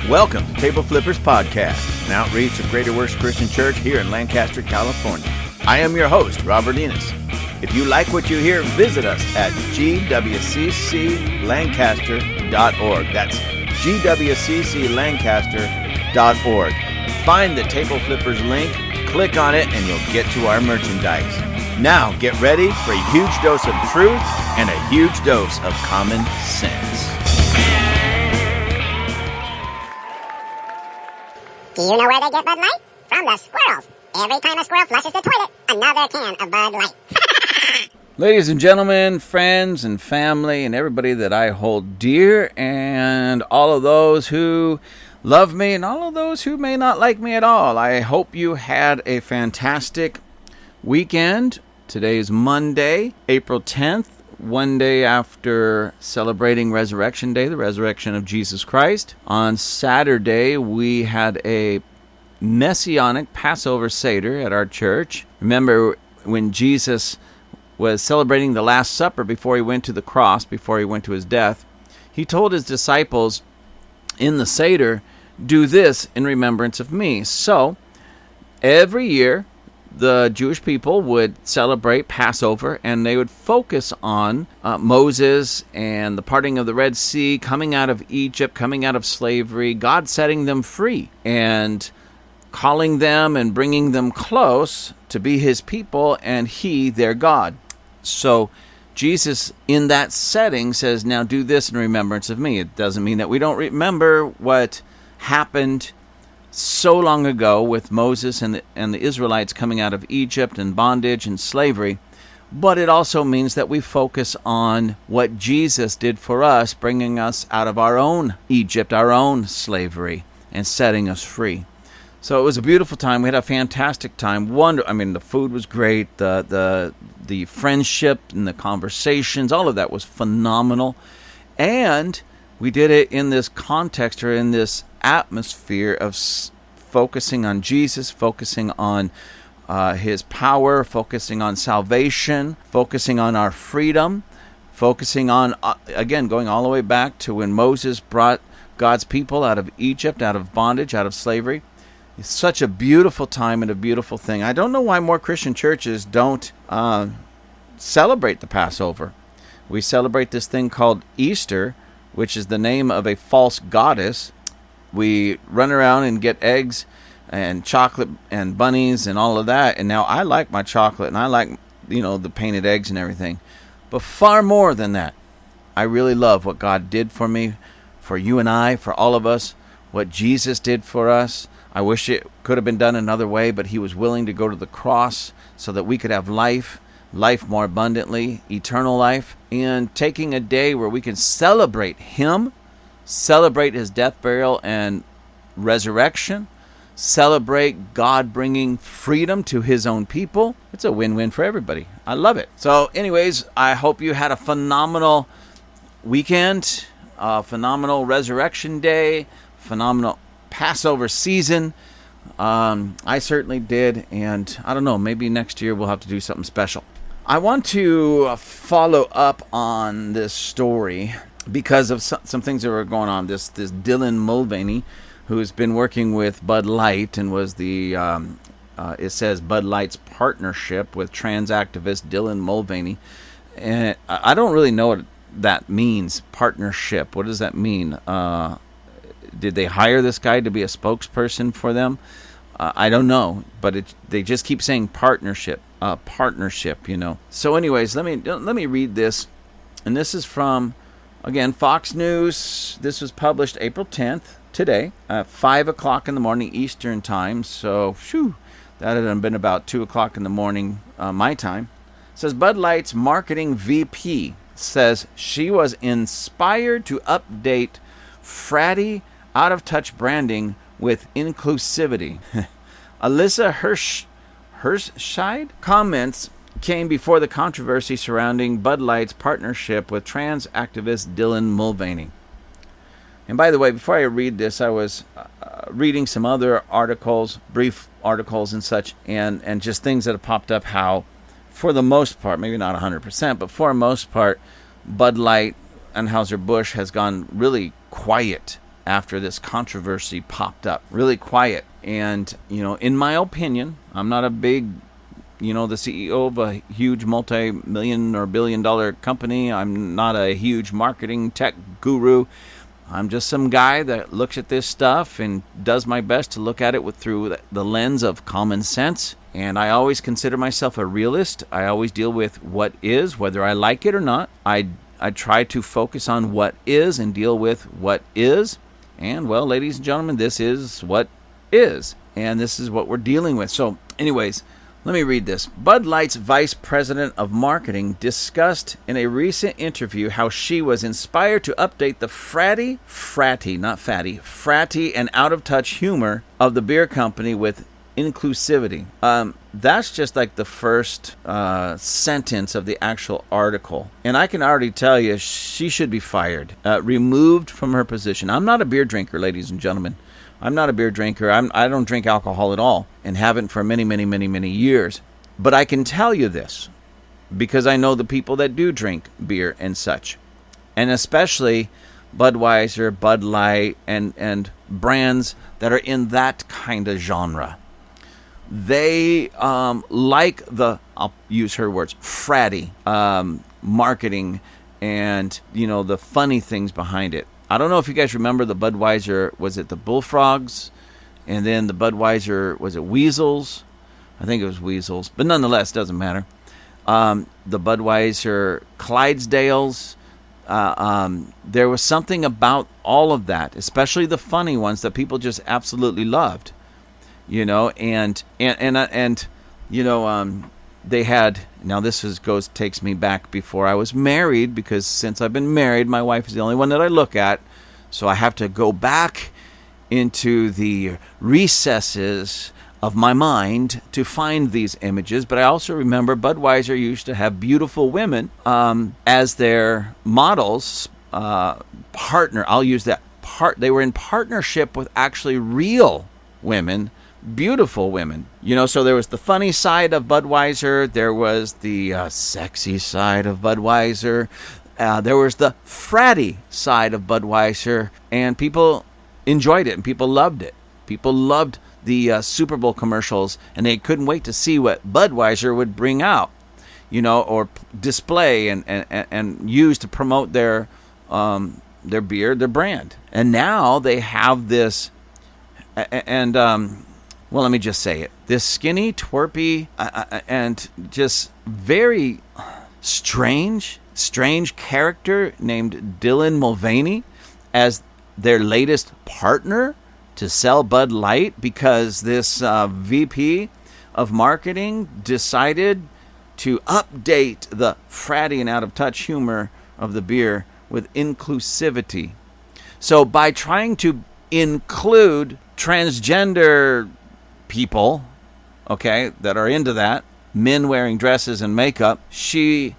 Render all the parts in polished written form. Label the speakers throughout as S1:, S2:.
S1: Welcome to Table Flippers Podcast, an outreach of Greater Works Christian Church here in Lancaster, California. I am your host, Robert Enos. If you like what you hear, visit us at gwcclancaster.org. That's gwcclancaster.org. Find the Table Flippers link, click on it, and you'll get to our merchandise. Now, get ready for a huge dose of truth and a huge dose of common sense.
S2: Do you know where they get Bud Light? From the squirrels. Every time a squirrel flushes the toilet, another can of Bud Light.
S1: Ladies and gentlemen, friends and family, and everybody that I hold dear, and all of those who love me, and all of those who may not like me at all, I hope you had a fantastic weekend. Today's Monday, April 10th, one day after celebrating Resurrection Day, the resurrection of Jesus Christ. On Saturday, we had a Messianic Passover Seder at our church. Remember when Jesus was celebrating the Last Supper before he went to the cross, before he went to his death, he told his disciples in the Seder, "Do this in remembrance of me." So, every year, the Jewish people would celebrate Passover, and they would focus on Moses and the parting of the Red Sea, coming out of Egypt, coming out of slavery, God setting them free, and calling them and bringing them close to be his people, and he their God. So Jesus, in that setting, says, now do this in remembrance of me. It doesn't mean that we don't remember what happened so long ago with Moses and the Israelites coming out of Egypt and bondage and slavery, but it also means that we focus on what Jesus did for us, bringing us out of our own Egypt, our own slavery, and setting us free. So it was a beautiful time. We had a fantastic time. The food was great. The friendship and the conversations, all of that was phenomenal. And we did it in this context, or in this atmosphere of focusing on Jesus, focusing on his power, focusing on salvation, focusing on our freedom, focusing on, again, going all the way back to when Moses brought God's people out of Egypt, out of bondage, out of slavery. It's such a beautiful time and a beautiful thing. I don't know why more Christian churches don't celebrate the Passover. We celebrate this thing called Easter, which is the name of a false goddess. We run around and get eggs and chocolate and bunnies and all of that. And now I like my chocolate, and I like, the painted eggs and everything. But far more than that, I really love what God did for me, for you and I, for all of us, what Jesus did for us. I wish it could have been done another way, but he was willing to go to the cross so that we could have life more abundantly, eternal life, and taking a day where we can celebrate him, celebrate his death, burial, and resurrection, celebrate God bringing freedom to his own people. It's a win-win for everybody. I love it. So anyways, I hope you had a phenomenal weekend, phenomenal Resurrection Day, phenomenal Passover season. I certainly did, and I don't know, maybe next year we'll have to do something special. I want to follow up on this story because of some things that were going on. This Dylan Mulvaney, who's been working with Bud Light and was the, it says Bud Light's partnership with trans activist Dylan Mulvaney. And I don't really know what that means, partnership. What does that mean? Did they hire this guy to be a spokesperson for them? I don't know, but they just keep saying partnership, So anyways, let me read this. And this is from, again, Fox News. This was published April 10th, today, at 5 o'clock in the morning Eastern time. So, that had been about 2 o'clock in the morning my time. It says, Bud Light's marketing VP says she was inspired to update fratty, out-of-touch branding with inclusivity. Alyssa Hirschscheid comments came before the controversy surrounding Bud Light's partnership with trans activist Dylan Mulvaney. And by the way, before I read this, I was reading some other articles, brief articles and such, and just things that have popped up how, for the most part, maybe not 100%, but for the most part, Bud Light, Anheuser-Busch has gone really quiet after this controversy popped up. Really quiet. And, in my opinion, I'm not a big, the CEO of a huge multi-million or billion-dollar company. I'm not a huge marketing tech guru. I'm just some guy that looks at this stuff and does my best to look at it through the lens of common sense. And I always consider myself a realist. I always deal with what is, whether I like it or not. I try to focus on what is and deal with what is. And, well, ladies and gentlemen, this is what is. And this is what we're dealing with. So, anyways, let me read this. Bud Light's vice president of marketing discussed in a recent interview how she was inspired to update the fratty and out-of-touch humor of the beer company with inclusivity. That's just like the first sentence of the actual article. And I can already tell you she should be fired, removed from her position. I'm not a beer drinker, ladies and gentlemen. I'm not a beer drinker. I don't drink alcohol at all and haven't for many, many, many, many years. But I can tell you this because I know the people that do drink beer and such. And especially Budweiser, Bud Light, and brands that are in that kind of genre. They like I'll use her words, fratty marketing and, the funny things behind it. I don't know if you guys remember the Budweiser, was it the Bullfrogs? And then the Budweiser, was it Weasels? I think it was Weasels. But nonetheless, doesn't matter. The Budweiser Clydesdales. There was something about all of that, especially the funny ones that people just absolutely loved. They had, now this takes me back before I was married, because since I've been married, my wife is the only one that I look at. So I have to go back into the recesses of my mind to find these images. But I also remember Budweiser used to have beautiful women as their models, partner. I'll use that part. They were in partnership with actually real women. Beautiful women, so there was the funny side of Budweiser, there was the sexy side of Budweiser, there was the fratty side of Budweiser, and people enjoyed it and people loved it. People loved the Super Bowl commercials, and they couldn't wait to see what Budweiser would bring out, or display and use to promote their beer, their brand. And now they have this, well, let me just say it. This skinny, twerpy, and just very strange character named Dylan Mulvaney as their latest partner to sell Bud Light, because this VP of marketing decided to update the fratty and out-of-touch humor of the beer with inclusivity. So by trying to include transgender people, okay, that are into that, men wearing dresses and makeup, she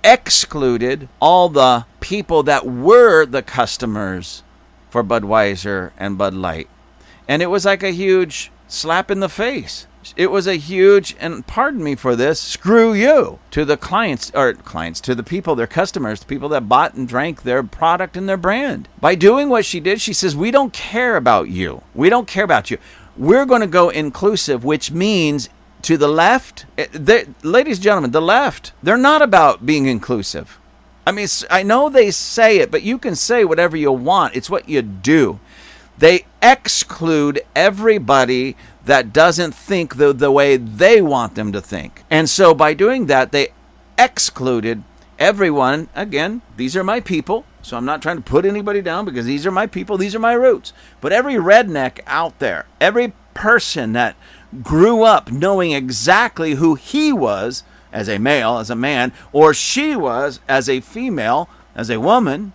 S1: excluded all the people that were the customers for Budweiser and Bud Light. And it was like a huge slap in the face. It was a huge, and pardon me for this, screw you to the clients, to the people, their customers, the people that bought and drank their product and their brand. By doing what she did, she says, we don't care about you. We don't care about you. We're going to go inclusive, which means to the left, ladies and gentlemen, the left, they're not about being inclusive. I mean, I know they say it, but you can say whatever you want. It's what you do. They exclude everybody that doesn't think the way they want them to think. And so by doing that, they excluded everyone. Again, these are my people. So I'm not trying to put anybody down, because these are my people, these are my roots. But every redneck out there, every person that grew up knowing exactly who he was as a male, as a man, or she was as a female, as a woman,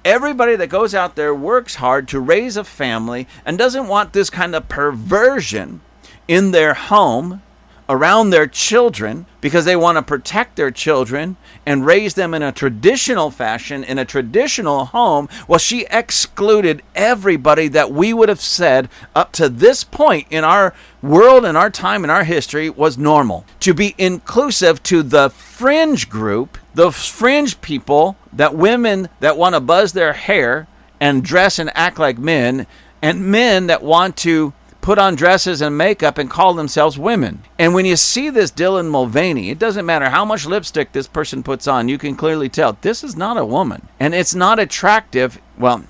S1: everybody that goes out there works hard to raise a family and doesn't want this kind of perversion in their home around their children, because they want to protect their children and raise them in a traditional fashion, in a traditional home. Well, she excluded everybody that we would have said up to this point in our world, in our time, in our history was normal. To be inclusive to the fringe group, the fringe people, that women that want to buzz their hair and dress and act like men, and men that want to put on dresses and makeup and call themselves women. And when you see this Dylan Mulvaney, it doesn't matter how much lipstick this person puts on, you can clearly tell this is not a woman. And it's not attractive. Well,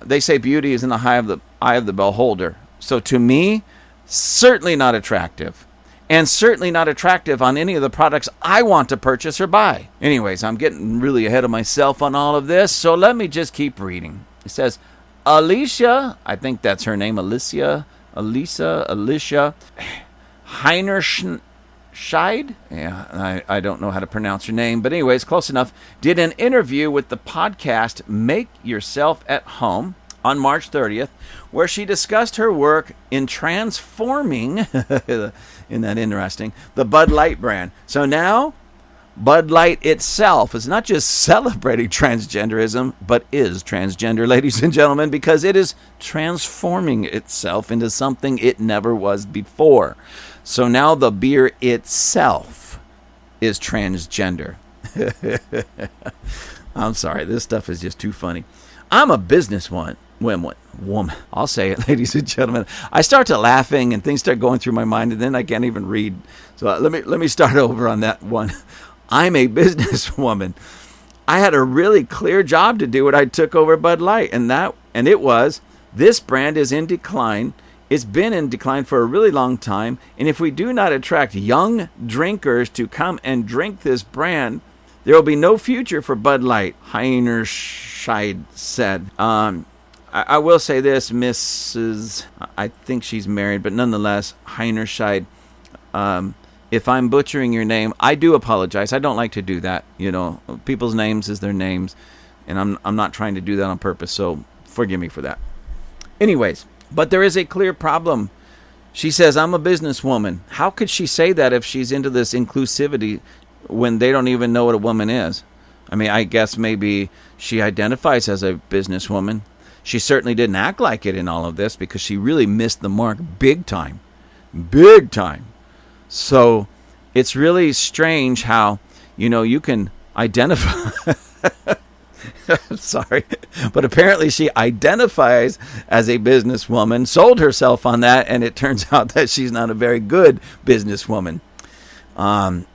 S1: they say beauty is in the eye of the beholder. So to me, certainly not attractive. And certainly not attractive on any of the products I want to purchase or buy. Anyways, I'm getting really ahead of myself on all of this, so let me just keep reading. It says, Alicia, I think that's her name, Alicia Heinerscheid? Yeah, I don't know how to pronounce her name, but anyways, close enough. Did an interview with the podcast Make Yourself at Home on March 30th, where she discussed her work in transforming, isn't that interesting, the Bud Light brand. So now, Bud Light itself is not just celebrating transgenderism, but is transgender, ladies and gentlemen, because it is transforming itself into something it never was before. So now the beer itself is transgender. I'm sorry, this stuff is just too funny. I'm a businesswoman. I'll say it, ladies and gentlemen. I start to laughing and things start going through my mind, and then I can't even read. So let me start over on that one. I'm a businesswoman. I had a really clear job to do when I took over Bud Light, and it was, this brand is in decline. It's been in decline for a really long time, and if we do not attract young drinkers to come and drink this brand, there will be no future for Bud Light, Heinerscheid said. I will say this, Mrs., I think she's married, but nonetheless, Heinerscheid, if I'm butchering your name, I do apologize. I don't like to do that. You know, people's names is their names, and I'm not trying to do that on purpose, so forgive me for that. Anyways, but there is a clear problem. She says, I'm a businesswoman. How could she say that if she's into this inclusivity when they don't even know what a woman is? I mean, I guess maybe she identifies as a businesswoman. She certainly didn't act like it in all of this because she really missed the mark big time. Big time. So it's really strange how, you can identify. Sorry. But apparently she identifies as a businesswoman, sold herself on that, and it turns out that she's not a very good businesswoman. And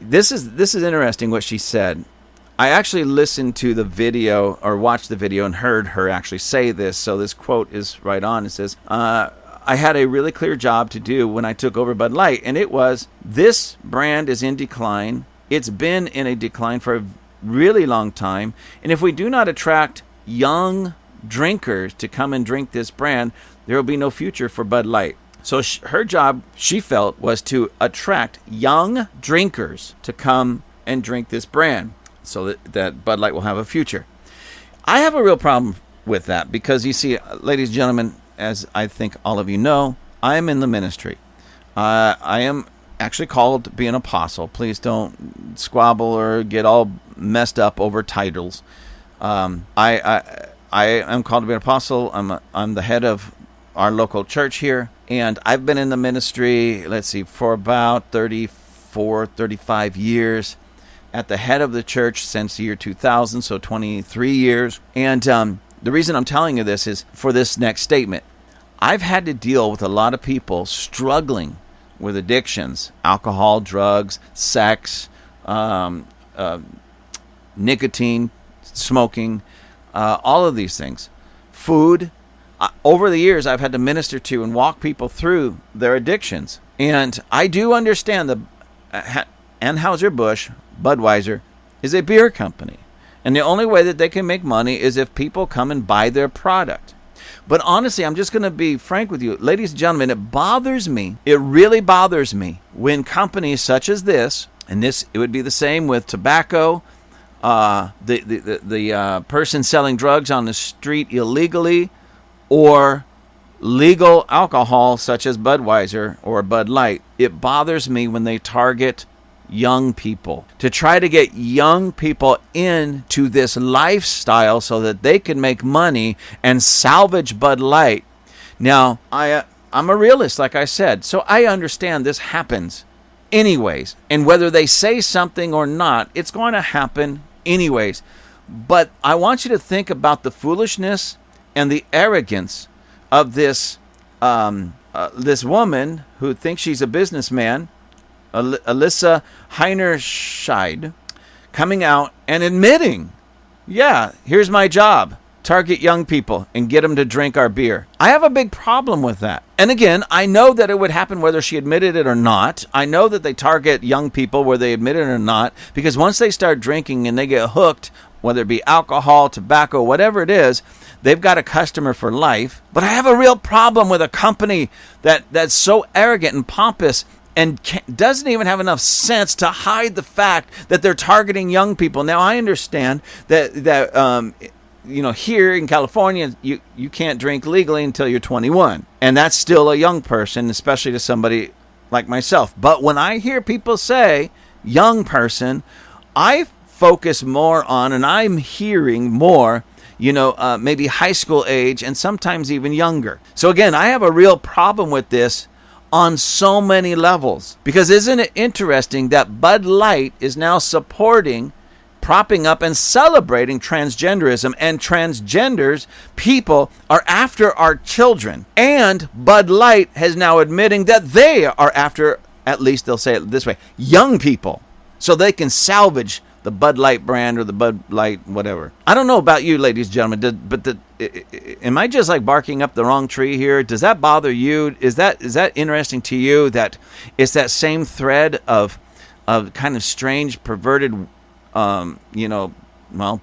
S1: this is interesting what she said. I actually listened to the video or watched the video and heard her actually say this. So this quote is right on. It says, I had a really clear job to do when I took over Bud Light, and it was, this brand is in decline. It's been in a decline for a really long time. And if we do not attract young drinkers to come and drink this brand, there will be no future for Bud Light. So her job, she felt, was to attract young drinkers to come and drink this brand so that Bud Light will have a future. I have a real problem with that because, you see, ladies and gentlemen, as I think all of you know, I am in the ministry. I am actually called to be an apostle. Please don't squabble or get all messed up over titles. I am called to be an apostle. I'm the head of our local church here, and I've been in the ministry, for about 35 years, at the head of the church since the year 2000, so 23 years. And the reason I'm telling you this is for this next statement. I've had to deal with a lot of people struggling with addictions, alcohol, drugs, sex, nicotine, smoking, all of these things, food. Over the years, I've had to minister to and walk people through their addictions. And I do understand the Anheuser-Busch, Budweiser, is a beer company. And the only way that they can make money is if people come and buy their product. But honestly, I'm just going to be frank with you. Ladies and gentlemen, it bothers me. It really bothers me when companies such as this, and it would be the same with tobacco, the person selling drugs on the street illegally, or legal alcohol such as Budweiser or Bud Light. It bothers me when they target young people to try to get young people into this lifestyle so that they can make money and salvage Bud Light. Now, I'm a realist, like I said, so I understand this happens anyways. And whether they say something or not, it's going to happen anyways. But I want you to think about the foolishness and the arrogance of this this woman who thinks she's a businessman, Alyssa Heinerscheid, coming out and admitting, yeah, here's my job. Target young people and get them to drink our beer. I have a big problem with that. And again, I know that it would happen whether she admitted it or not. I know that they target young people whether they admit it or not, because once they start drinking and they get hooked, whether it be alcohol, tobacco, whatever it is, they've got a customer for life. But I have a real problem with a company that's so arrogant and pompous and doesn't even have enough sense to hide the fact that they're targeting young people. Now, I understand that here in California, you can't drink legally until you're 21. And that's still a young person, especially to somebody like myself. But when I hear people say young person, I focus more on, and I'm hearing more, maybe high school age and sometimes even younger. So again, I have a real problem with this on so many levels. Because isn't it interesting that Bud Light is now propping up and celebrating transgenderism, and transgenders people are after our children. And Bud Light has now admitting that they are after, at least they'll say it this way, young people. So they can salvage the Bud Light brand or the Bud Light whatever. I don't know about you, ladies and gentlemen, am I just like barking up the wrong tree here? Does that bother you? Is that interesting to you, that it's that same thread of kind of strange, perverted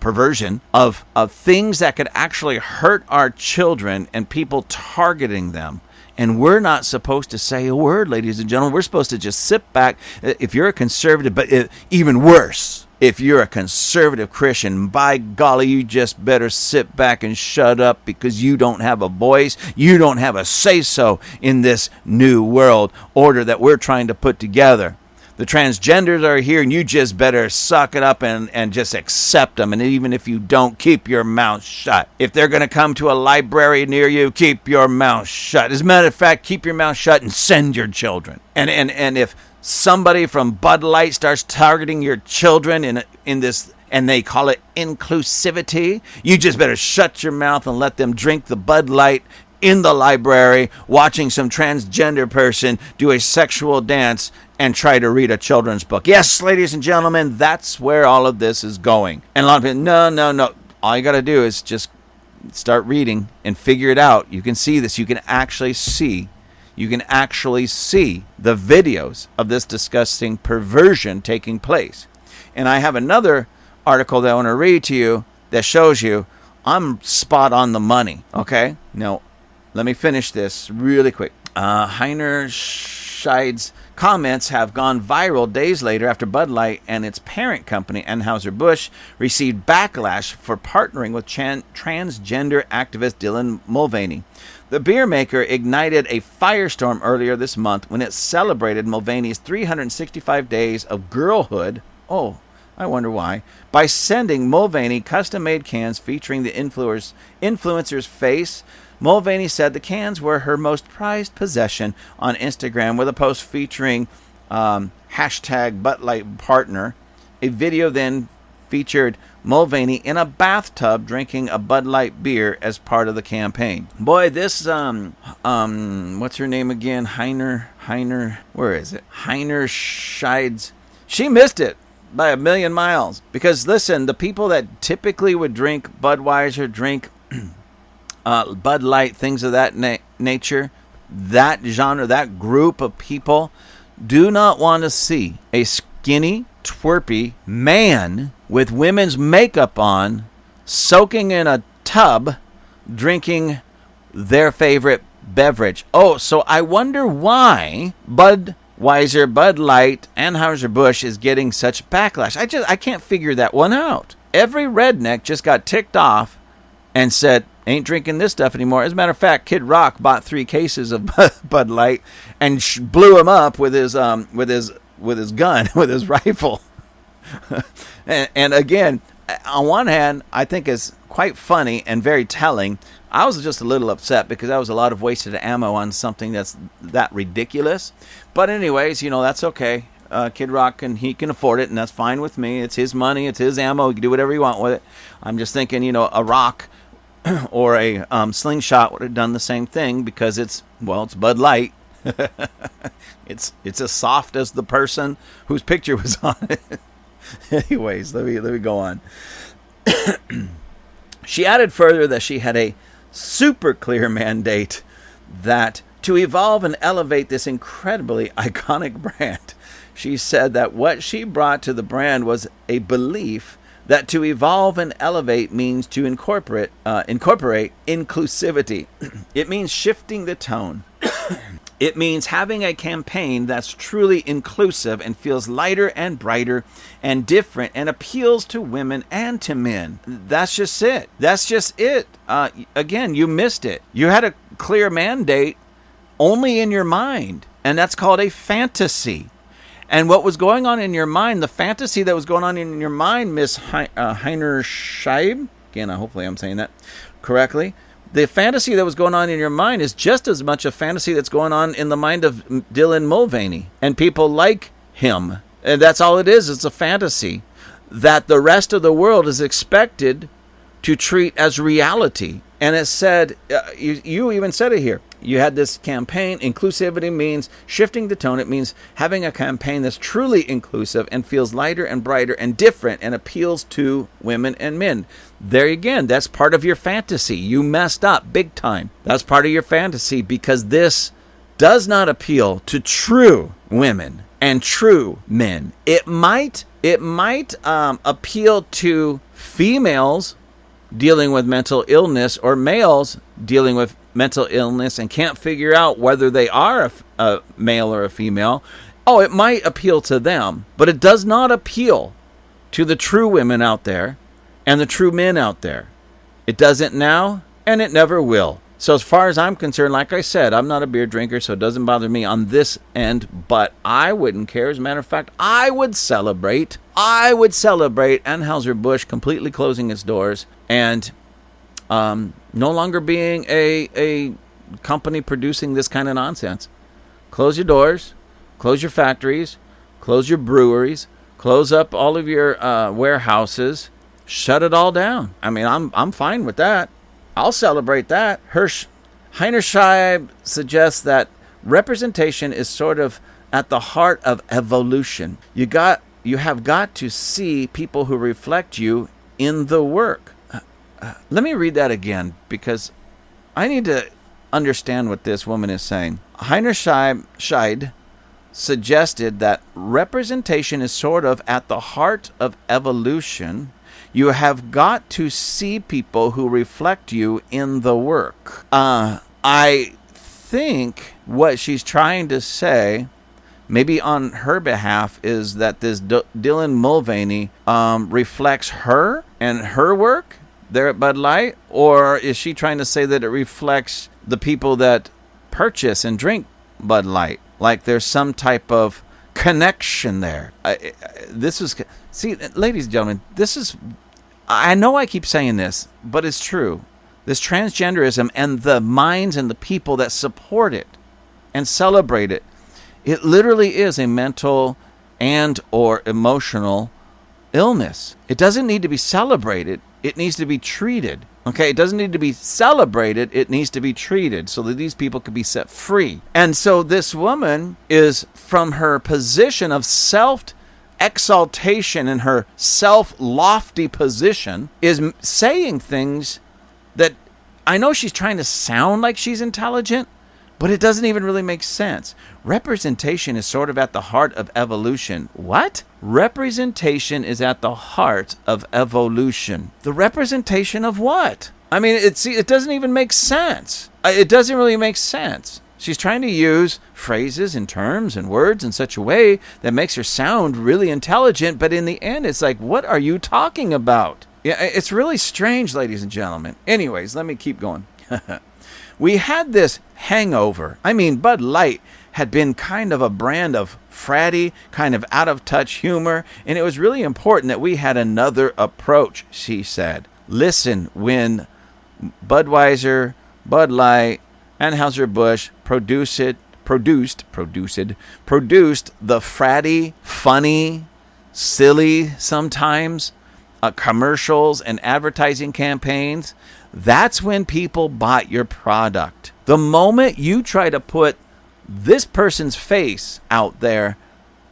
S1: perversion of things that could actually hurt our children and people targeting them. And we're not supposed to say a word, ladies and gentlemen. We're supposed to just sit back. If you're a conservative, but even worse, if you're a conservative Christian, by golly, you just better sit back and shut up, because you don't have a voice. You don't have a say-so in this new world order that we're trying to put together. The transgenders are here, and you just better suck it up and just accept them. And even if you don't, keep your mouth shut. If they're going to come to a library near you, keep your mouth shut. As a matter of fact, keep your mouth shut and send your children. And if somebody from Bud Light starts targeting your children in this, and they call it inclusivity, you just better shut your mouth and let them drink the Bud Light in the library, watching some transgender person do a sexual dance and try to read a children's book. Yes, ladies and gentlemen, that's where all of this is going. And a lot of people, no. All you got to do is just start reading and figure it out. You can see this. You can actually see the videos of this disgusting perversion taking place. And I have another article that I want to read to you that shows you I'm spot on the money. Okay? Now, let me finish this really quick. Heinerscheid's comments have gone viral days later after Bud Light and its parent company, Anheuser-Busch, received backlash for partnering with transgender activist Dylan Mulvaney. The beer maker ignited a firestorm earlier this month when it celebrated Mulvaney's 365 days of girlhood. Oh, I wonder why. By sending Mulvaney custom-made cans featuring the influencer's face. Mulvaney said the cans were her most prized possession on Instagram, with a post featuring hashtag Bud Light partner. A video then featured Mulvaney in a bathtub drinking a Bud Light beer as part of the campaign. Boy, this what's her name again? Heiner, where is it? Heinerscheid's. She missed it by a million miles. Because listen, the people that typically would drink Budweiser, drink Bud Light, things of that nature, that genre, that group of people do not want to see a skinny, twerpy man with women's makeup on, soaking in a tub, drinking their favorite beverage. Oh, so I wonder why Budweiser, Bud Light, Anheuser-Busch is getting such backlash. I can't figure that one out. Every redneck just got ticked off and said, ain't drinking this stuff anymore. As a matter of fact, Kid Rock bought 3 cases of Bud Light and blew him up with his gun, with his rifle. and again, on one hand, I think it's quite funny and very telling. I was just a little upset because that was a lot of wasted ammo on something that's that ridiculous. But anyways, that's okay. Kid Rock, and he can afford it, and that's fine with me. It's his money. It's his ammo. He can do whatever you want with it. I'm just thinking, a rock or a slingshot would have done the same thing because it's Bud Light. It's as soft as the person whose picture was on it. Anyways, let me go on. She added further that she had a super clear mandate that to evolve and elevate this incredibly iconic brand. She said that what she brought to the brand was a belief that to evolve and elevate means to incorporate inclusivity. It means shifting the tone. It means having a campaign that's truly inclusive and feels lighter and brighter and different and appeals to women and to men. That's just it. Again, you missed it. You had a clear mandate only in your mind, and that's called a fantasy. And what was going on in your mind, the fantasy that was going on in your mind, Miss Heinerscheib, again, hopefully I'm saying that correctly, the fantasy that was going on in your mind is just as much a fantasy that's going on in the mind of Dylan Mulvaney and people like him. And that's all it is. It's a fantasy that the rest of the world is expected to treat as reality. And it said, you even said it here. You had this campaign. Inclusivity means shifting the tone. It means having a campaign that's truly inclusive and feels lighter and brighter and different and appeals to women and men. There again, that's part of your fantasy. You messed up big time. That's part of your fantasy because this does not appeal to true women and true men. It might appeal to females dealing with mental illness or males dealing with mental illness and can't figure out whether they are a male or a female. Oh, it might appeal to them, but it does not appeal to the true women out there and the true men out there. It doesn't now, and it never will. So as far as I'm concerned, like I said, I'm not a beer drinker, so it doesn't bother me on this end, but I wouldn't care. As a matter of fact, I would celebrate Anheuser-Busch completely closing its doors and no longer being a company producing this kind of nonsense. Close your doors, close your factories, close your breweries, close up all of your warehouses, shut it all down. I mean, I'm fine with that. I'll celebrate that. Heinerscheib suggests that representation is sort of at the heart of evolution. You have got to see people who reflect you in the work. Let me read that again because I need to understand what this woman is saying. Heinerscheib suggested that representation is sort of at the heart of evolution. You have got to see people who reflect you in the work. I think what she's trying to say, maybe on her behalf, is that this Dylan Mulvaney reflects her and her work there at Bud Light, or is she trying to say that it reflects the people that purchase and drink Bud Light? Like there's some type of connection there. See, ladies and gentlemen, I know I keep saying this, but it's true. This transgenderism and the minds and the people that support it and celebrate it, it literally is a mental and or emotional illness. It doesn't need to be celebrated. It needs to be treated. Okay, it doesn't need to be celebrated. It needs to be treated so that these people can be set free. And so this woman is, from her position of self-exaltation and her self-lofty position, is saying things that I know she's trying to sound like she's intelligent, but it doesn't even really make sense. Representation is sort of at the heart of evolution. What? Representation is at the heart of evolution. The representation of what? I mean, it doesn't even make sense. It doesn't really make sense. She's trying to use phrases and terms and words in such a way that makes her sound really intelligent, but in the end, it's like, what are you talking about? Yeah, it's really strange, ladies and gentlemen. Anyways, let me keep going. We had this hangover. I mean, Bud Light had been kind of a brand of fratty, kind of out-of-touch humor, and it was really important that we had another approach, she said. Listen, when Budweiser, Bud Light, Anheuser-Busch produced the fratty, funny, silly sometimes commercials and advertising campaigns, that's when people bought your product. The moment you try to put this person's face out there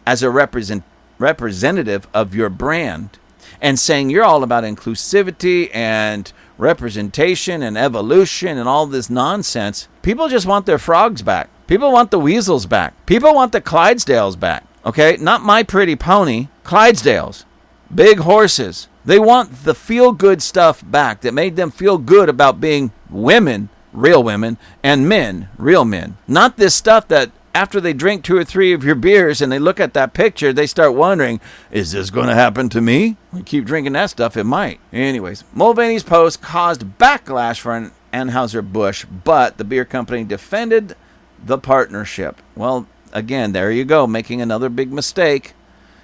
S1: as a representative of your brand and saying you're all about inclusivity and representation and evolution and all this nonsense, people just want their frogs back. People want the weasels back. People want the Clydesdales back. Okay? Not My Pretty Pony. Clydesdales. Big horses. They want the feel-good stuff back that made them feel good about being women, real women, and men, real men. Not this stuff that after they drink 2 or 3 of your beers and they look at that picture, they start wondering, is this going to happen to me? We keep drinking that stuff, it might. Anyways, Mulvaney's post caused backlash for Anheuser-Busch, but the beer company defended the partnership. Well, again, there you go, making another big mistake.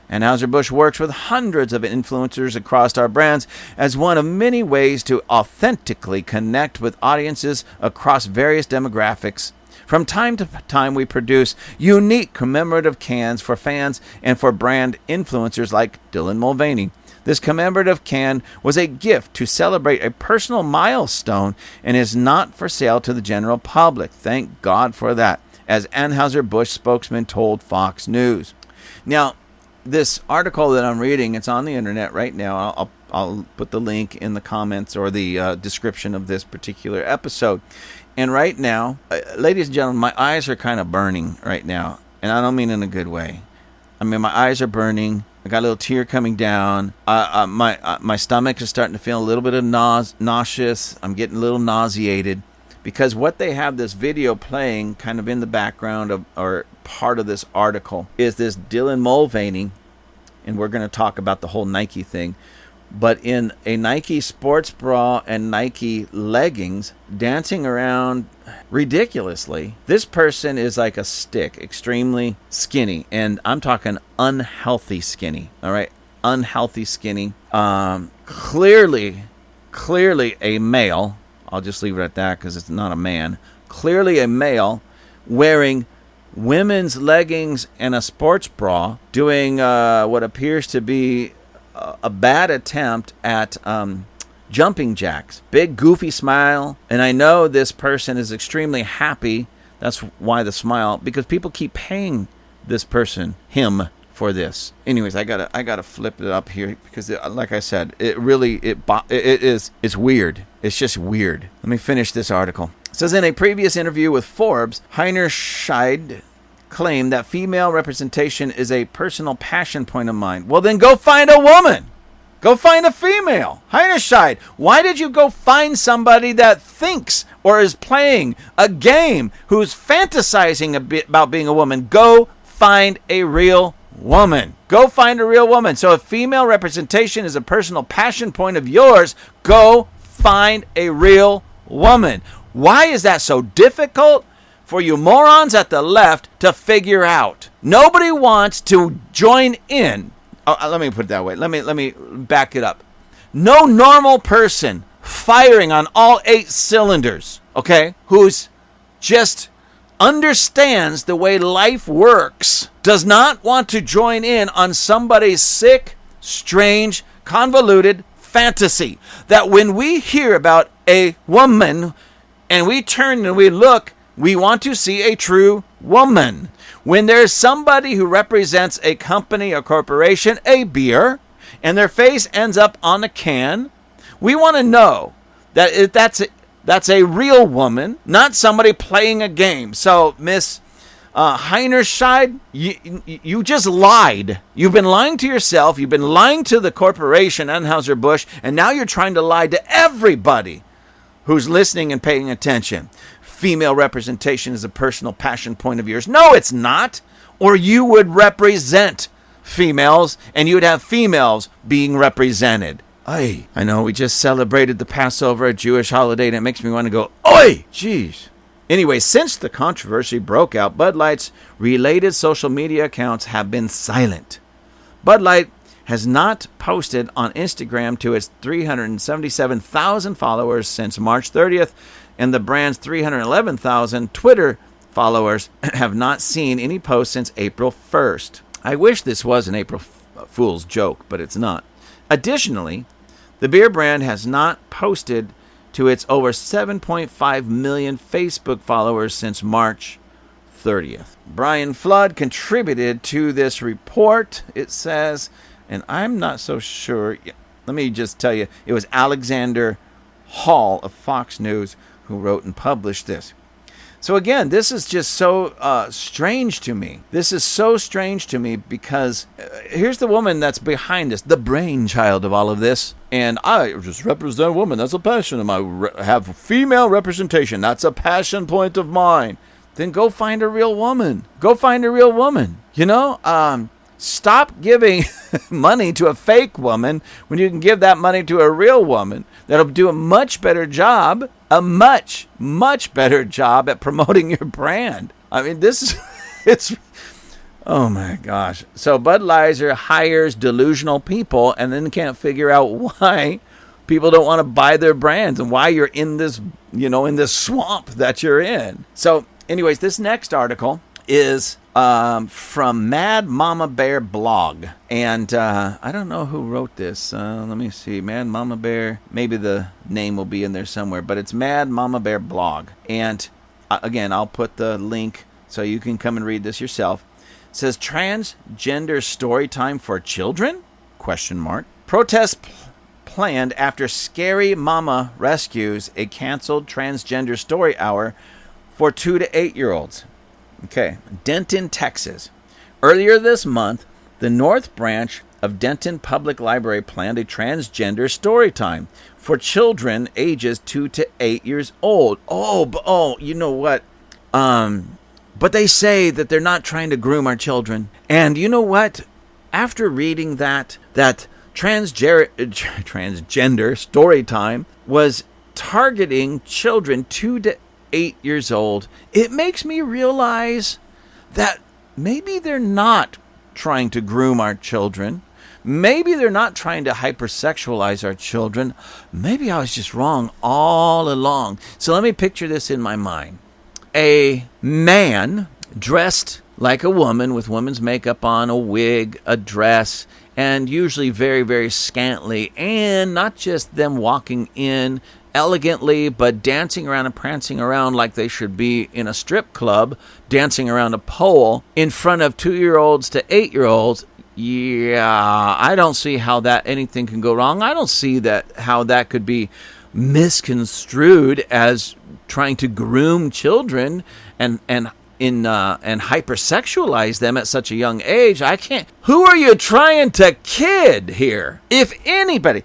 S1: Anheuser-Busch works with hundreds of influencers across our brands as one of many ways to authentically connect with audiences across various demographics. From time to time, we produce unique commemorative cans for fans and for brand influencers like Dylan Mulvaney. This commemorative can was a gift to celebrate a personal milestone and is not for sale to the general public. Thank God for that, as Anheuser-Busch spokesman told Fox News. Now, this article that I'm reading, it's on the internet right now. I'll put the link in the comments or the description of this particular episode. And right now, ladies and gentlemen, my eyes are kind of burning right now. And I don't mean in a good way. I mean, my eyes are burning. I got a little tear coming down. My stomach is starting to feel a little bit of nauseous. I'm getting a little nauseated. Because what they have this video playing kind of in the background of, or part of this article, is this Dylan Mulvaney, and we're going to talk about the whole Nike thing, but in a Nike sports bra and Nike leggings, dancing around ridiculously. This person is like a stick, extremely skinny, and I'm talking unhealthy skinny, all right? Unhealthy skinny. Clearly a male. I'll just leave it at that because it's not a man. Clearly a male wearing women's leggings and a sports bra, doing what appears to be a bad attempt at jumping jacks. Big goofy smile. And I know this person is extremely happy. That's why the smile, because people keep paying this person, him, for this. Anyways, I gotta flip it up here because, like I said, it's weird. It's just weird. Let me finish this article. It says, in a previous interview with Forbes, Heinerscheid claimed that female representation is a personal passion point of mine. Well, then go find a woman. Go find a female. Heinerscheid, why did you go find somebody that thinks or is playing a game who's fantasizing a bit about being a woman? Go find a real woman. Go find a real woman. So if female representation is a personal passion point of yours, go find a real woman. Why is that so difficult for you morons at the left to figure out? Nobody wants to join in. Let me put it that way. Let me back it up. No normal person firing on all 8 cylinders, okay, who's just understands the way life works, does not want to join in on somebody's sick, strange, convoluted fantasy. That when we hear about a woman and we turn and we look, we want to see a true woman. When there's somebody who represents a company, a corporation, a beer, and their face ends up on a can, we want to know that that's a real woman, not somebody playing a game. So, Miss Heinerscheid, you just lied. You've been lying to yourself. You've been lying to the corporation, Anheuser-Busch, and now you're trying to lie to everybody who's listening and paying attention. Female representation is a personal passion point of yours. No, it's not. Or you would represent females, and you would have females being represented. I know we just celebrated the Passover, a Jewish holiday, and it makes me want to go, oi! Jeez. Anyway, since the controversy broke out, Bud Light's related social media accounts have been silent. Bud Light has not posted on Instagram to its 377,000 followers since March 30th, and the brand's 311,000 Twitter followers have not seen any posts since April 1st. I wish this was an April Fool's joke, but it's not. Additionally, the beer brand has not posted to its over 7.5 million Facebook followers since March 30th. Brian Flood contributed to this report, it says, and I'm not so sure. Let me just tell you, it was Alexander Hall of Fox News who wrote and published this. So again, this is just so strange to me. This is so strange to me because here's the woman that's behind this, the brainchild of all of this. And I just represent a woman. That's a passion of mine. Have female representation. That's a passion point of mine. Then go find a real woman. Go find a real woman. You know, stop giving money to a fake woman when you can give that money to a real woman that'll do a much better job, a much, much better job at promoting your brand. I mean, this is, it's, oh my gosh. So Budweiser hires delusional people and then can't figure out why people don't want to buy their brands and why you're in this, you know, in this swamp that you're in. So anyways, this next article is from Mad Mama Bear blog. And I don't know who wrote this. Let me see. Mad Mama Bear. Maybe the name will be in there somewhere. But it's Mad Mama Bear blog. And again, I'll put the link so you can come and read this yourself. It says, transgender story time for children? Question mark. Protest planned after Scary Mama rescues a canceled transgender story hour for 2 to 8-year-olds. Okay, Denton, Texas. Earlier this month, the North Branch of Denton Public Library planned a transgender story time for children ages 2 to 8 years old. Oh, you know what? But they say that they're not trying to groom our children. And you know what? After reading that transgender story time was targeting children 2 to 8 years old, it makes me realize that maybe they're not trying to groom our children. Maybe they're not trying to hypersexualize our children. Maybe I was just wrong all along. So let me picture this in my mind. A man dressed like a woman with woman's makeup on, a wig, a dress, and usually very, very scantily, and not just them walking in elegantly, but dancing around and prancing around like they should be in a strip club, dancing around a pole in front of 2-year-olds to 8-year-olds. Yeah, I don't see how that anything can go wrong. I don't see that how that could be misconstrued as trying to groom children and hypersexualize them at such a young age. I can't. Who are you trying to kid here? If anybody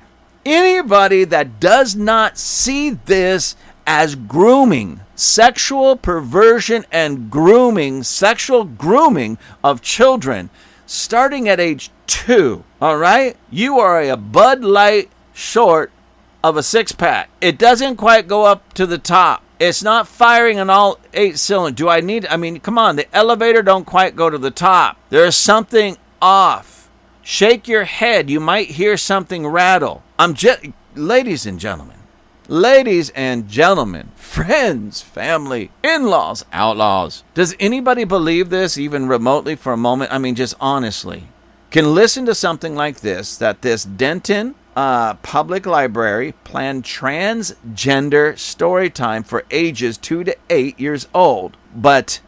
S1: that does not see this as grooming, sexual perversion and grooming, sexual grooming of children, starting at age 2, all right? You are a Bud Light short of a 6-pack. It doesn't quite go up to the top. It's not firing on all 8 cylinders. Come on, the elevator don't quite go to the top. There's something off. Shake your head. You might hear something rattle. Ladies and gentlemen, friends, family, in-laws, outlaws. Does anybody believe this even remotely for a moment? I mean, just honestly. Can listen to something like this, that this Denton Public Library planned transgender story time for ages 2 to 8 years old, but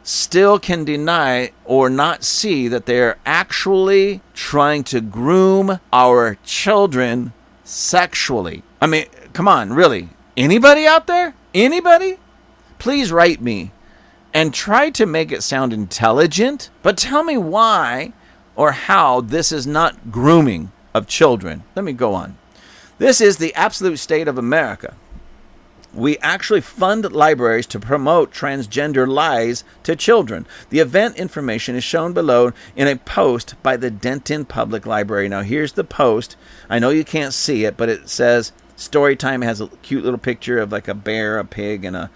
S1: still can deny or not see that they're actually trying to groom our children sexually. I mean, come on, really? Anybody out there? Anybody? Please write me and try to make it sound intelligent, but tell me why or how this is not grooming of children. Let me go on. This is the absolute state of America. We actually fund libraries to promote transgender lies to children. The event information is shown below in a post by the Denton Public Library. Now here's the post. I know you can't see it, but it says Storytime. Has a cute little picture of like a bear, a pig, and a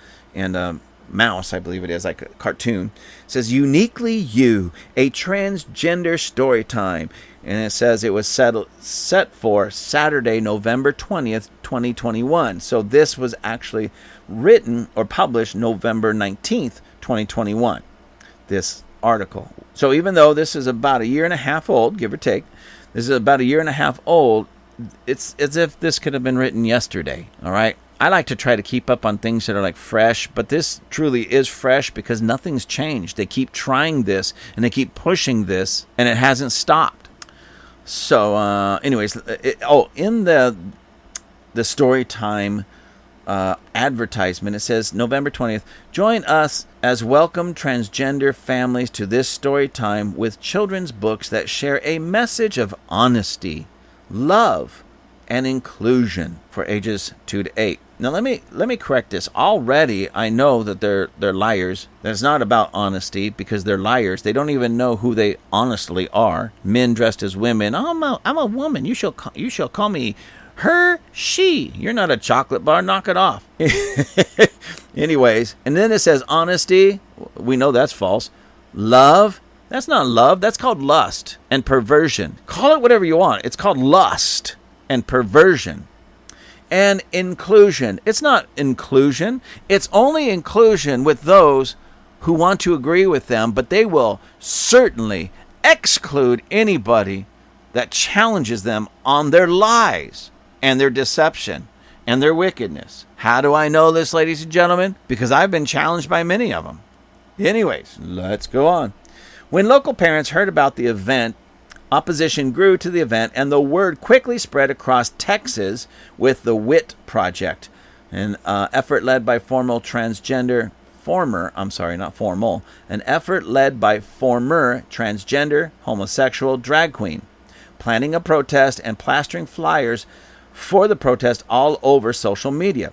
S1: mouse, I believe it is, like a cartoon. It says, uniquely you, a transgender story time. And it says it was set for Saturday, November 20th, 2021. So this was actually written or published November 19th, 2021, this article. So even though this is about a year and a half old, give or take, this is about a year and a half old, it's as if this could have been written yesterday, all right? I like to try to keep up on things that are like fresh, but this truly is fresh because nothing's changed. They keep trying this, and they keep pushing this, and it hasn't stopped. So, anyways, in the story time advertisement, it says November 20th, join us as welcome transgender families to this story time with children's books that share a message of honesty, love, and inclusion for ages 2 to 8. Now let me correct this. Already I know that they're liars. That it's not about honesty because they're liars. They don't even know who they honestly are. Men dressed as women. I'm a woman. You shall call me her, she. You're not a chocolate bar. Knock it off. Anyways, and then it says honesty. We know that's false. Love. That's not love. That's called lust and perversion. Call it whatever you want. It's called lust and perversion. And inclusion. It's not inclusion. It's only inclusion with those who want to agree with them, but they will certainly exclude anybody that challenges them on their lies and their deception and their wickedness. How do I know this, ladies and gentlemen? Because I've been challenged by many of them. Anyways, let's go on. When local parents heard about the event, opposition grew to the event, and the word quickly spread across Texas with the WIT Project, an effort led by former transgender homosexual drag queen, planning a protest and plastering flyers for the protest all over social media.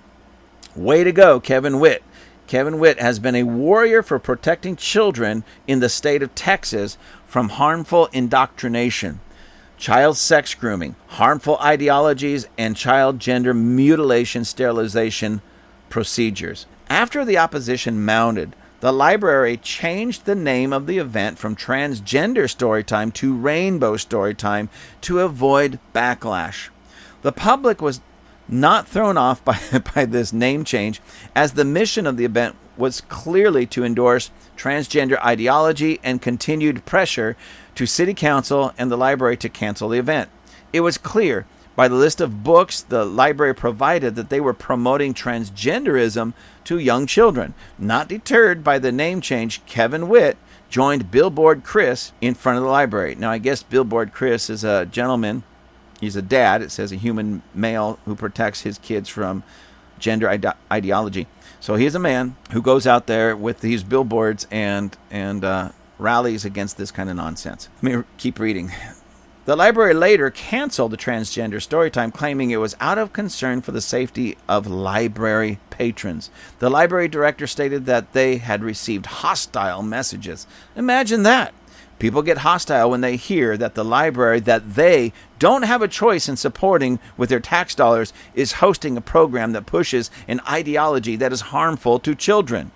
S1: Way to go, Kevin Witt. Kevin Witt has been a warrior for protecting children in the state of Texas from harmful indoctrination, child sex grooming, harmful ideologies, and child gender mutilation sterilization procedures. After the opposition mounted, the library changed the name of the event from Transgender Storytime to Rainbow Storytime to avoid backlash. The public was not thrown off by this name change, as the mission of the event was clearly to endorse transgender ideology and continued pressure to City Council and the library to cancel the event. It was clear by the list of books the library provided that they were promoting transgenderism to young children. Not deterred by the name change, Kevin Witt joined Billboard Chris in front of the library. Now, I guess Billboard Chris is a gentleman. He's a dad. It says a human male who protects his kids from gender ideology. So he's a man who goes out there with these billboards and rallies against this kind of nonsense. Let me keep reading. The library later canceled the Transgender Storytime, claiming it was out of concern for the safety of library patrons. The library director stated that they had received hostile messages. Imagine that. People get hostile when they hear that the library that they don't have a choice in supporting with their tax dollars is hosting a program that pushes an ideology that is harmful to children.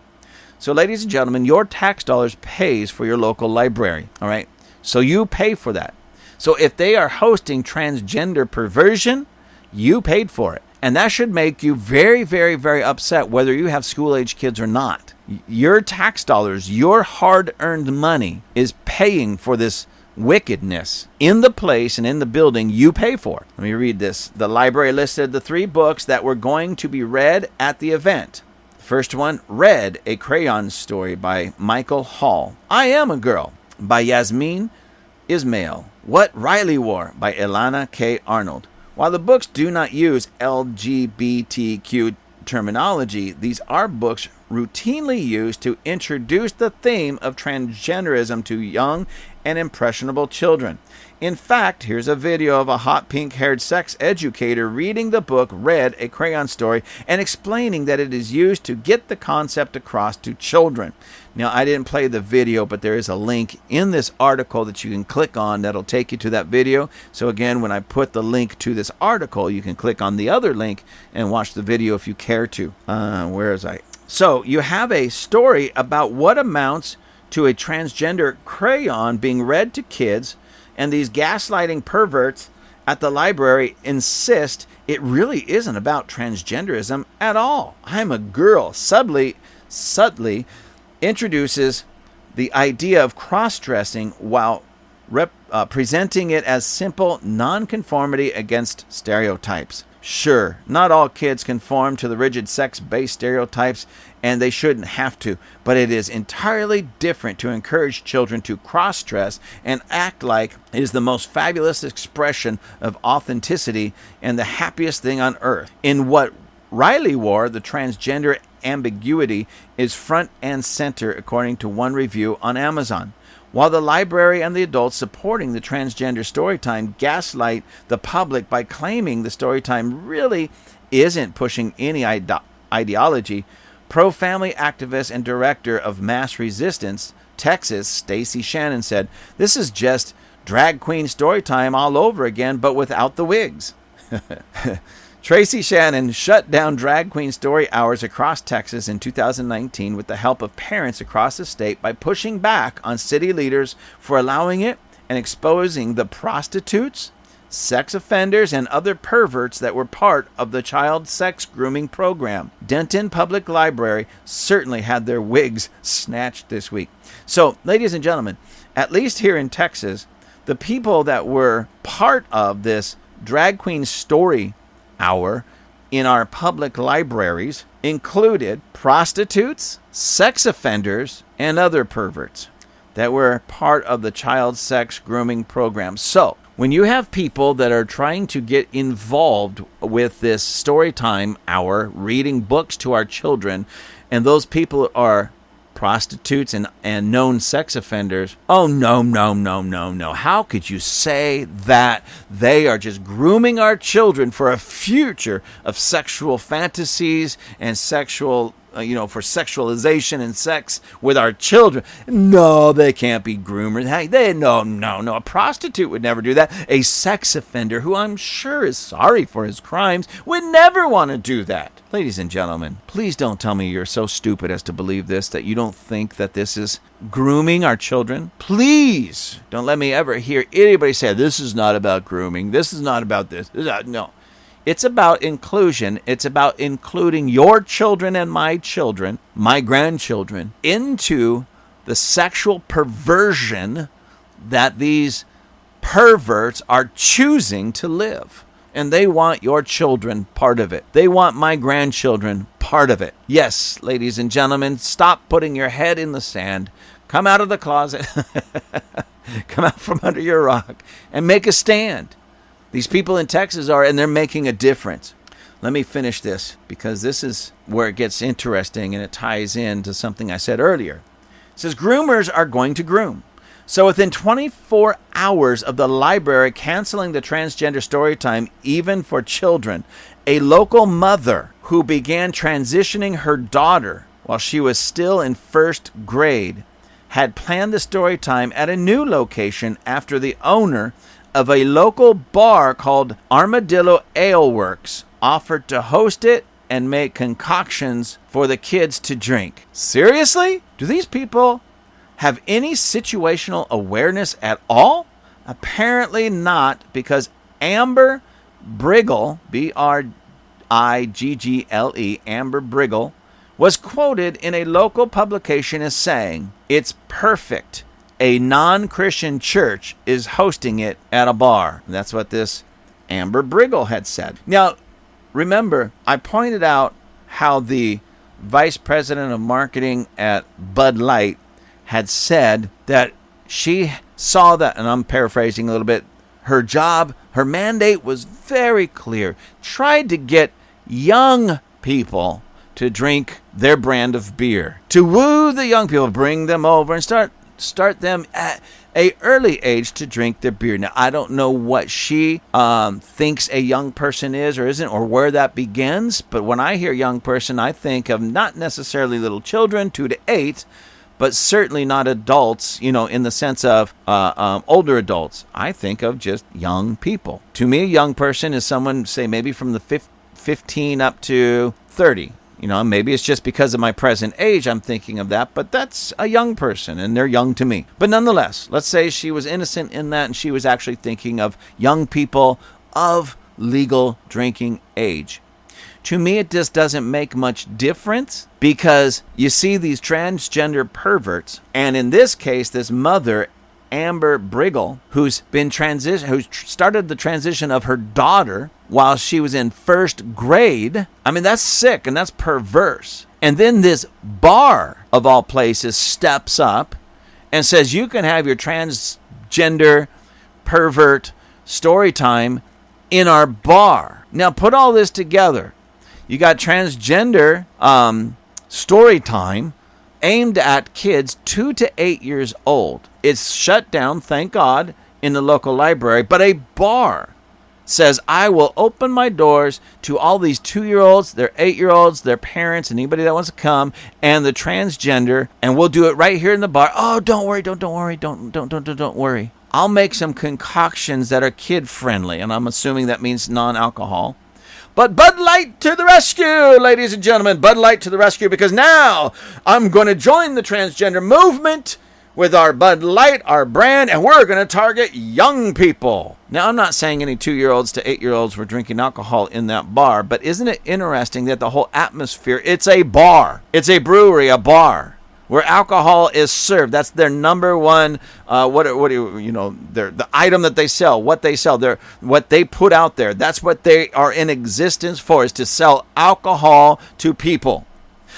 S1: So, ladies and gentlemen, your tax dollars pays for your local library, all right? So you pay for that. So if they are hosting transgender perversion, you paid for it. And that should make you very, very, very upset whether you have school-age kids or not. Your tax dollars, your hard-earned money is paying for this wickedness in the place and in the building you pay for. Let me read this. The library listed the 3 books that were going to be read at the event. The first one, Red, a Crayon Story by Michael Hall. I Am a Girl by Yasmin Ismail. What Riley Wore by Ilana K. Arnold. While the books do not use LGBTQ terminology, these are books routinely used to introduce the theme of transgenderism to young and impressionable children. In fact, here's a video of a hot pink-haired sex educator reading the book Red, a Crayon Story, and explaining that it is used to get the concept across to children. Now, I didn't play the video, but there is a link in this article that you can click on that'll take you to that video. So again, when I put the link to this article, you can click on the other link and watch the video if you care to. Where is I? So you have a story about what amounts to a transgender crayon being read to kids, and these gaslighting perverts at the library insist it really isn't about transgenderism at all. I'm a girl. Subtly introduces the idea of cross-dressing while presenting it as simple nonconformity against stereotypes. Sure, not all kids conform to the rigid sex-based stereotypes, and they shouldn't have to, but it is entirely different to encourage children to cross-dress and act like it is the most fabulous expression of authenticity and the happiest thing on earth. In what Riley wore, the transgender ambiguity is front and center, according to one review on Amazon. While the library and the adults supporting the transgender storytime gaslight the public by claiming the storytime really isn't pushing any ideology, pro-family activist and director of Mass Resistance, Texas, Stacy Shannon said, "This is just drag queen storytime all over again, but without the wigs." Tracy Shannon shut down drag queen story hours across Texas in 2019 with the help of parents across the state by pushing back on city leaders for allowing it and exposing the prostitutes, sex offenders, and other perverts that were part of the child sex grooming program. Denton Public Library certainly had their wigs snatched this week. So, ladies and gentlemen, at least here in Texas, the people that were part of this drag queen story hour in our public libraries included prostitutes, sex offenders, and other perverts that were part of the child sex grooming program. So, when you have people that are trying to get involved with this story time hour, reading books to our children, and those people are prostitutes and known sex offenders, oh, no. How could you say that? They are just grooming our children for a future of sexual fantasies and sexual, for sexualization and sex with our children. No, they can't be groomers. Hey, no. A prostitute would never do that. A sex offender, who I'm sure is sorry for his crimes, would never want to do that. Ladies and gentlemen, please don't tell me you're so stupid as to believe this, that you don't think that this is grooming our children. Please don't let me ever hear anybody say, this is not about grooming. This is not about this. No. It's about inclusion. It's about including your children and my children, my grandchildren, into the sexual perversion that these perverts are choosing to live. And they want your children part of it. They want my grandchildren part of it. Yes, ladies and gentlemen, stop putting your head in the sand. Come out of the closet. Come out from under your rock and make a stand. These people in Texas are, and they're making a difference. Let me finish this, because this is where it gets interesting and it ties into something I said earlier. It says groomers are going to groom. So within 24 hours of the library canceling the transgender story time, even for children, a local mother who began transitioning her daughter while she was still in first grade had planned the story time at a new location after the owner of a local bar called Armadillo Ale Works offered to host it and make concoctions for the kids to drink. Seriously? Do these people have any situational awareness at all? Apparently not, because Amber Briggle, Briggle, Amber Briggle, was quoted in a local publication as saying, "It's perfect. A non-Christian church is hosting it at a bar." That's what this Amber Briggle had said. Now, remember, I pointed out how the vice president of marketing at Bud Light had said that she saw that, and I'm paraphrasing a little bit, her mandate was very clear. Tried to get young people to drink their brand of beer. To woo the young people, bring them over and start them at a early age to drink their beer. Now, I don't know what she thinks a young person is or isn't, or where that begins, but when I hear young person, I think of not necessarily little children, 2 to 8, but certainly not adults, in the sense of older adults. I think of just young people. To me, a young person is someone, say, maybe from the 15 up to 30. Maybe it's just because of my present age I'm thinking of that, but that's a young person, and they're young to me. But nonetheless, let's say she was innocent in that, and she was actually thinking of young people of legal drinking age. To me, it just doesn't make much difference, because you see these transgender perverts, and in this case, this mother, Amber Briggle, who started the transition of her daughter while she was in first grade. I mean, that's sick and that's perverse. And then this bar, of all places, steps up and says you can have your transgender pervert story time in our bar. Now, put all this together. You got transgender story time aimed at kids 2 to 8 years old. It's shut down, thank God, in the local library, but a bar says, I will open my doors to all these 2-year-olds, their 8-year-olds, their parents, and anybody that wants to come, and the transgender, and we'll do it right here in the bar. Oh, don't worry, don't worry. I'll make some concoctions that are kid-friendly, and I'm assuming that means non-alcohol. But Bud Light to the rescue, ladies and gentlemen. Bud Light to the rescue, because now I'm going to join the transgender movement with our Bud Light, our brand, and we're going to target young people. Now, I'm not saying any 2-year-olds to 8-year-olds were drinking alcohol in that bar, but isn't it interesting that the whole atmosphere, it's a bar. It's a brewery, a bar, where alcohol is served. That's their number one, the item that they sell, what they sell, what they put out there. That's what they are in existence for, is to sell alcohol to people.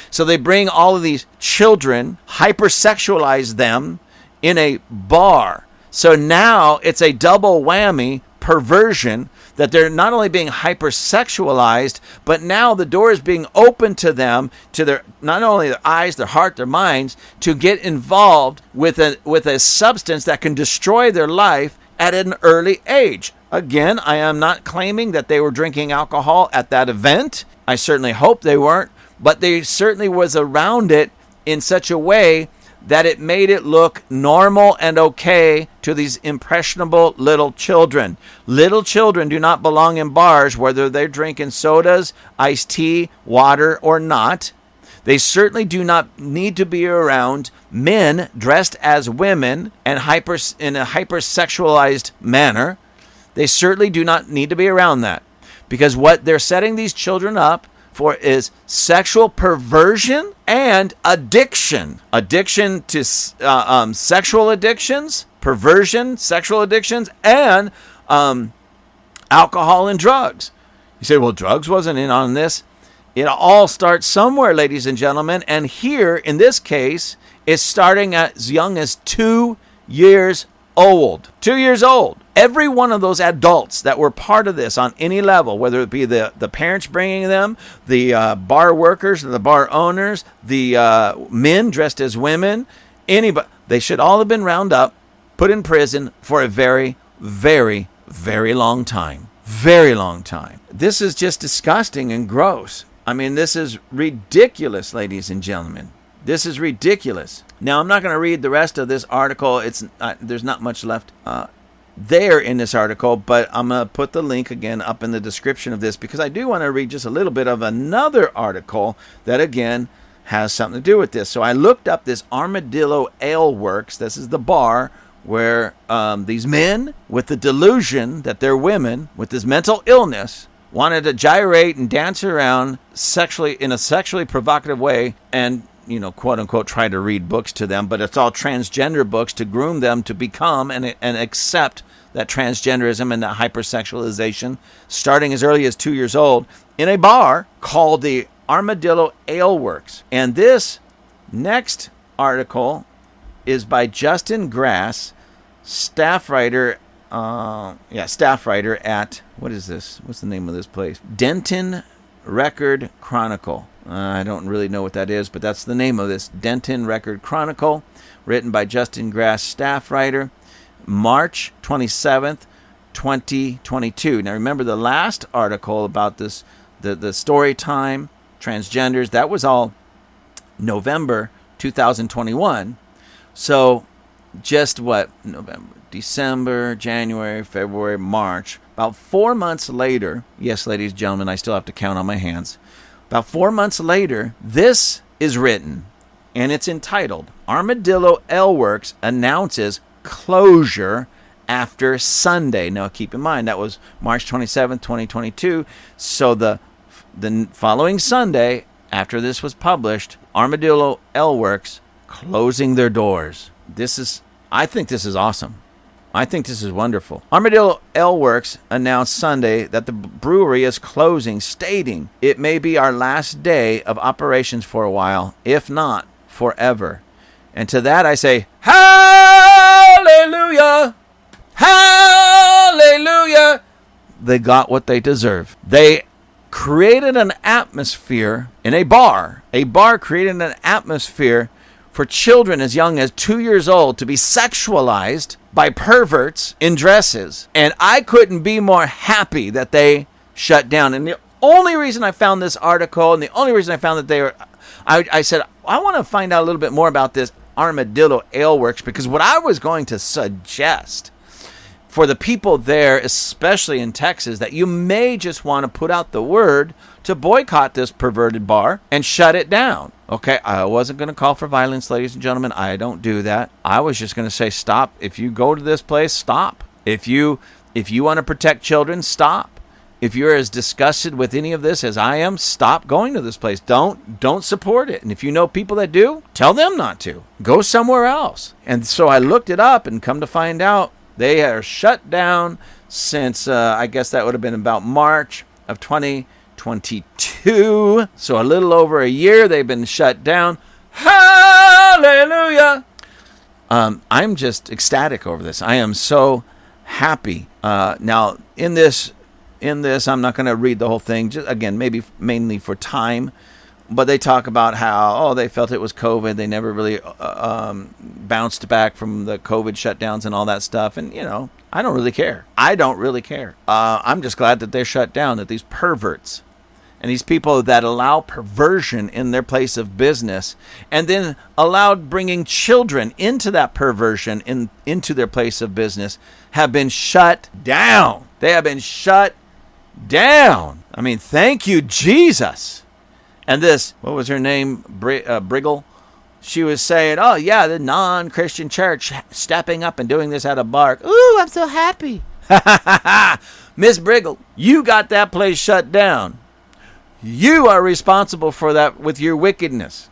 S1: So they bring all of these children, hypersexualize them in a bar. So now it's a double whammy perversion, that they're not only being hypersexualized, but now the door is being opened to them, to their, not only their eyes, their heart, their minds, to get involved with a substance that can destroy their life at an early age. Again, I am not claiming that they were drinking alcohol at that event. I certainly hope they weren't, but they certainly was around it in such a way that it made it look normal and okay to these impressionable little children. Little children do not belong in bars, whether they're drinking sodas, iced tea, water, or not. They certainly do not need to be around men dressed as women and in a hypersexualized manner. They certainly do not need to be around that, because what they're setting these children up for is sexual perversion and addiction. Addiction to sexual addictions, perversion, sexual addictions, and alcohol and drugs. You say, well, drugs wasn't in on this. It all starts somewhere, ladies and gentlemen. And here, in this case, it's starting as young as 2 years old. 2 years old. Every one of those adults that were part of this on any level, whether it be the parents bringing them, the bar workers, the bar owners, the men dressed as women, anybody, they should all have been rounded up, put in prison for a very, very, very long time. Very long time. This is just disgusting and gross. I mean, this is ridiculous, ladies and gentlemen. This is ridiculous. Now, I'm not going to read the rest of this article. There's not much left there in this article, but I'm going to put the link again up in the description of this, because I do want to read just a little bit of another article that, again, has something to do with this. So I looked up this Armadillo Ale Works. This is the bar where these men with the delusion that they're women with this mental illness wanted to gyrate and dance around sexually in a sexually provocative way and, quote unquote, try to read books to them, but it's all transgender books to groom them to become and accept that transgenderism and that hypersexualization, starting as early as 2 years old, in a bar called the Armadillo Ale Works. And this next article is by Justin Grass, staff writer at, what is this? What's the name of this place? Denton Record Chronicle. I don't really know what that is, but that's the name of this. Denton Record Chronicle, written by Justin Grass, staff writer, March 27th, 2022. Now, remember the last article about this, the story time, transgenders, that was all November 2021. So just November, December, January, February, March, about 4 months later, yes, ladies and gentlemen, I still have to count on my hands. About 4 months later, this is written, and it's entitled, Armadillo Ale Works announces closure after Sunday. Now, keep in mind, that was March 27th, 2022, so the the following Sunday, after this was published, Armadillo Ale Works closing their doors. I think this is awesome. I think this is wonderful. Armadillo Ale Works announced Sunday that the brewery is closing, stating it may be our last day of operations for a while, if not forever. And to that I say, hallelujah! Hallelujah! They got what they deserve. They created an atmosphere in a bar. A bar created an atmosphere for children as young as 2 years old to be sexualized by perverts in dresses. And I couldn't be more happy that they shut down. And the only reason I found this article, and the only reason I found that they were, I said, I want to find out a little bit more about this Armadillo Ale Works, because what I was going to suggest for the people there, especially in Texas, that you may just want to put out the word to boycott this perverted bar and shut it down. Okay, I wasn't going to call for violence, ladies and gentlemen. I don't do that. I was just going to say, stop. If you go to this place, stop. If you want to protect children, stop. If you're as disgusted with any of this as I am, stop going to this place. Don't support it. And if you know people that do, tell them not to. Go somewhere else. And so I looked it up, and come to find out, they are shut down since, I guess that would have been about March of 2022. So a little over a year they've been shut down. Hallelujah! I'm just ecstatic over this. I am so happy. Now, in this, I'm not going to read the whole thing. Just, again, maybe mainly for time. But they talk about how, they felt it was COVID. They never really bounced back from the COVID shutdowns and all that stuff. And, I don't really care. I'm just glad that they're shut down, that these perverts and these people that allow perversion in their place of business and then allowed bringing children into that perversion into their place of business have been shut down. They have been shut down. I mean, thank you, Jesus. And this, what was her name? Briggle? She was saying, the non-Christian church stepping up and doing this at a bar. Ooh, I'm so happy. Miss Briggle, you got that place shut down. You are responsible for that with your wickedness,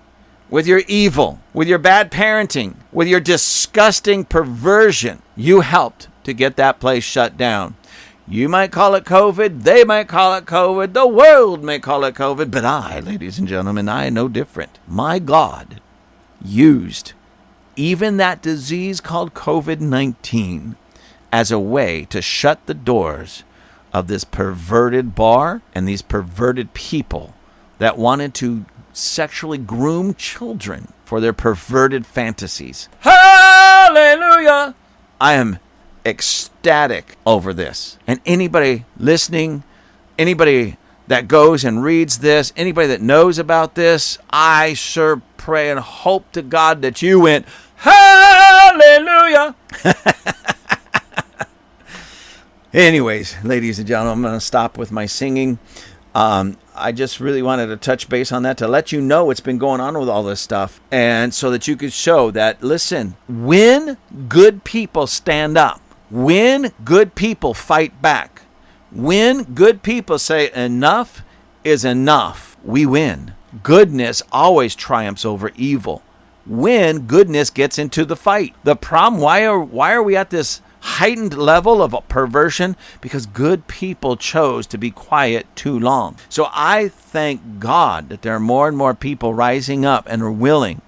S1: with your evil, with your bad parenting, with your disgusting perversion. You helped to get that place shut down. You might call it COVID. They might call it COVID. The world may call it COVID. But I, ladies and gentlemen, I know different. My God used even that disease called COVID-19 as a way to shut the doors of this perverted bar and these perverted people that wanted to sexually groom children for their perverted fantasies. Hallelujah! I am ecstatic over this. And anybody listening, anybody that goes and reads this, anybody that knows about this, I sure pray and hope to God that you went, hallelujah! Anyways, ladies and gentlemen, I'm going to stop with my singing. I just really wanted to touch base on that to let you know what's been going on with all this stuff. And so that you could show that, listen, when good people stand up, when good people fight back, when good people say enough is enough, we win. Goodness always triumphs over evil. When goodness gets into the fight. The problem, why are we at this heightened level of perversion? Because good people chose to be quiet too long. So I thank God that there are more and more people rising up and are willing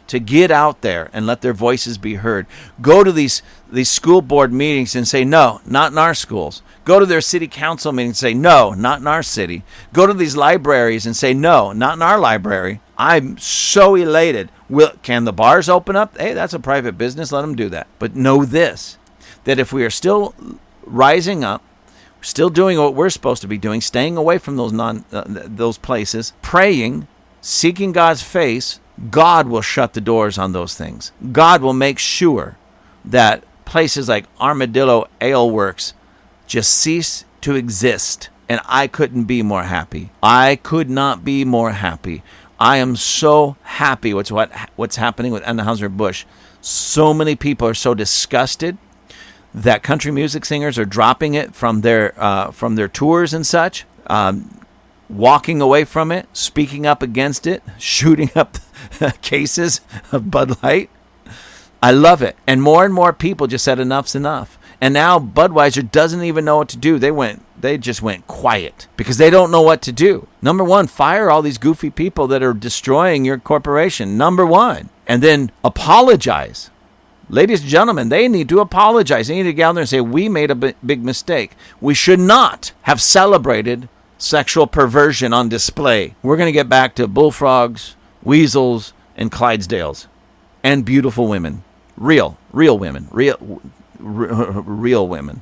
S1: to get out there and let their voices be heard. Go to these school board meetings and say, no, not in our schools. Go to their city council meetings and say, no, not in our city. Go to these libraries and say, no, not in our library. I'm so elated. Can the bars open up? Hey, that's a private business. Let them do that. But know this, that if we are still rising up, still doing what we're supposed to be doing, staying away from those places, praying, seeking God's face, God will shut the doors on those things. God will make sure that places like Armadillo Ale Works just cease to exist. And I couldn't be more happy. I could not be more happy. I am so happy with what's happening with Anheuser-Busch. So many people are so disgusted that country music singers are dropping it from their tours and such. walking away from it, speaking up against it, shooting up cases of Bud Light. I love it. And more people just said enough's enough. And now Budweiser doesn't even know what to do. They just went quiet because they don't know what to do. Number one, fire all these goofy people that are destroying your corporation. Number one. And then apologize. Ladies and gentlemen, they need to apologize. They need to get out there and say, we made a big mistake. We should not have celebrated sexual perversion on display. We're going to get back to bullfrogs, weasels, and Clydesdales. And beautiful women. Real women. Real women.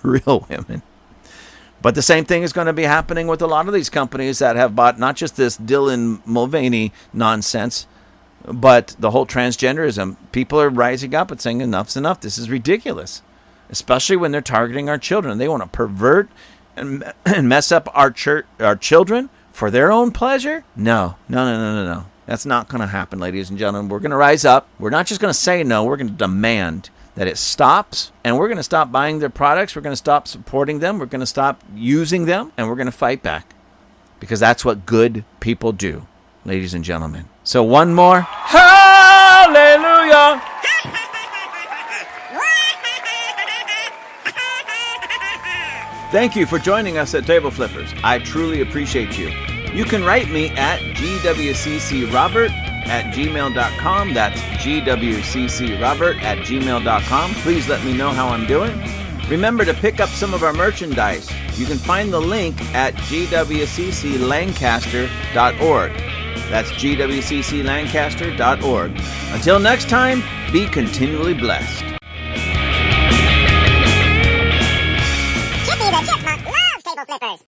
S1: Real women. But the same thing is going to be happening with a lot of these companies that have bought not just this Dylan Mulvaney nonsense, but the whole transgenderism. People are rising up and saying enough's enough. This is ridiculous. Especially when they're targeting our children. They want to pervert and mess up our children for their own pleasure? No. That's not going to happen, ladies and gentlemen. We're going to rise up. We're not just going to say no. We're going to demand that it stops. And we're going to stop buying their products. We're going to stop supporting them. We're going to stop using them. And we're going to fight back. Because that's what good people do, ladies and gentlemen. So one more. Hallelujah. Thank you for joining us at Table Flippers. I truly appreciate you. You can write me at gwccrobert@gmail.com. That's gwccrobert@gmail.com. Please let me know how I'm doing. Remember to pick up some of our merchandise. You can find the link at gwcclancaster.org. That's gwcclancaster.org. Until next time, be continually blessed.